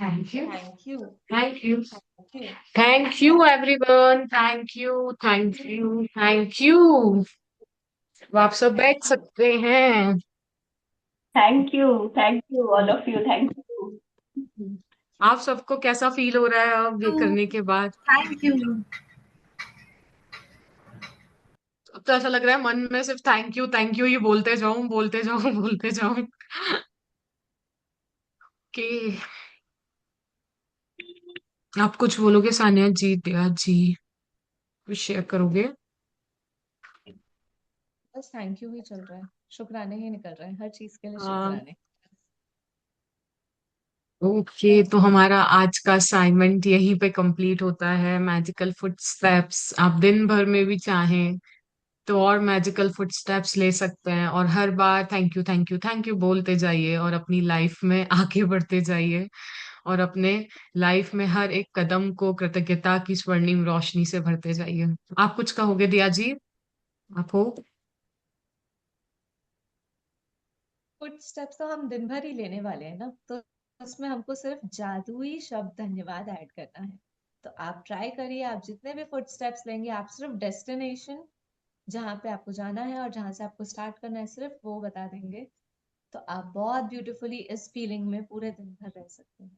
Thank you, thank you, thank you, thank you, thank you everyone, thank you, thank you, thank you. आप सब बैठ सकते हैं। Thank you all of you, thank you. आप सबको कैसा फील हो रहा है अब ये करने के बाद? Thank you. अब तो ऐसा लग रहा है मन में सिर्फ थैंक यू ये बोलते जाऊं, बोलते जाऊं, बोलते जाऊं। कि आप कुछ बोलोगे सानिया जी, दिया जी, कुछ शेयर करोगे? बस थैंक यू ही चल रहा है, शुक्राने ही निकल रहे हैं हर चीज के लिए, हाँ। शुक्राने। ओके, तो हमारा आज का असाइनमेंट यहीं पे कंप्लीट होता है। मैजिकल फुटस्टेप्स आप दिन भर में भी चाहें तो और मैजिकल फुटस्टेप्स ले सकते हैं, और हर बार thank you, thank you, thank you बोलते जाइए और अपनी लाइफ में आगे बढ़ते जाइए, और अपने लाइफ में हर एक कदम को कृतज्ञता की स्वर्णिम रोशनी से भरते जाइए। आप कुछ कहोगे दिया जी? आप हो? फुटस्टेप्स तो हम दिन भर ही लेने वाले हैं ना, तो उसमें हमको सिर्फ जादुई शब्द धन्यवाद ऐड करना है। तो आप ट्राई करिए, आप जितने भी फुटस्टेप्स लेंगे, आप सिर्फ डेस्टिनेशन जहाँ पे आपको जाना है और जहाँ से आपको स्टार्ट करना है सिर्फ वो बता देंगे, तो आप बहुत ब्यूटीफुली इस फीलिंग में पूरे दिन भर रह सकते हैं।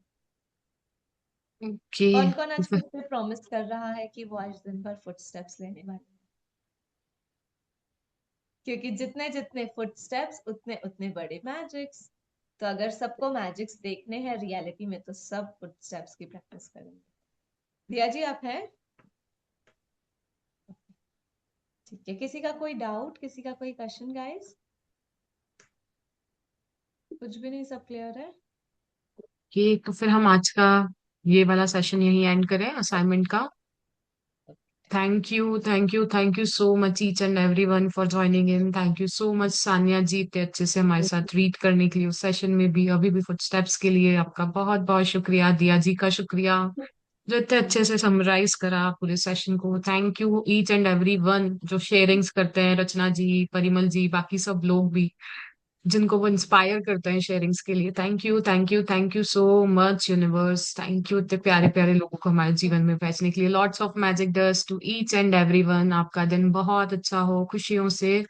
ओके। कौन कौन आज खुद पे प्रॉमिस कर रहा है कि वो आज दिन भर फुटस्टेप्स लेने वाले हैं? क्योंकि जितने जितने फुटस्टेप्स उतने उतने बड़े मैजिक्स। तो अगर सबको मैजिक्स देखने हैं रियलिटी में, तो सब फुटस्टेप्स की प्रैक्टिस करेंगे। दिया जी आप हैं? ठीक है, किसी का कोई डाउट, किसी का कोई क्वेश्चन गाइस? कुछ भी नहीं, सब क्लियर है? तो फिर हम आज का ये वाला सेशन यही एंड करें असाइनमेंट का। Thank you, thank you, thank you so much each and every one for joining in. Thank you so much Sania ji, इतने अच्छे से हमारे साथ रीड करने के लिए उस सेशन में भी, अभी भी फुटस्टेप्स के लिए आपका बहुत बहुत शुक्रिया। दिया जी का शुक्रिया जो इतने अच्छे से समराइज करा पूरे सेशन को। Thank you each and every one जो शेयरिंग्स करते हैं, रचना जी, परिमल जी, बाकी सब लोग भी जिनको वो इंस्पायर करते हैं शेयरिंग्स के लिए। Thank you, thank you, thank you so much universe. Thank you इतने प्यारे प्यारे लोगों को हमारे जीवन में भेजने के लिए। Lots of magic dust to each and every one. आपका दिन बहुत अच्छा हो, खुशियों से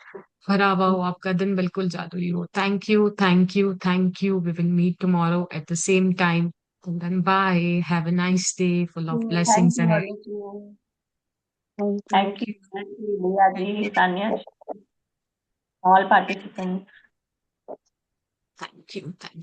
भरा हुआ हो, आपका दिन बिल्कुल जादुई हो। Thank you, thank you, thank you. We will meet tomorrow at the same time. Then bye. Have a nice day full of thank blessings you ahead. All of you. Thank thank you. You भैया जी, Sania, all participants. Thank you. Thank you.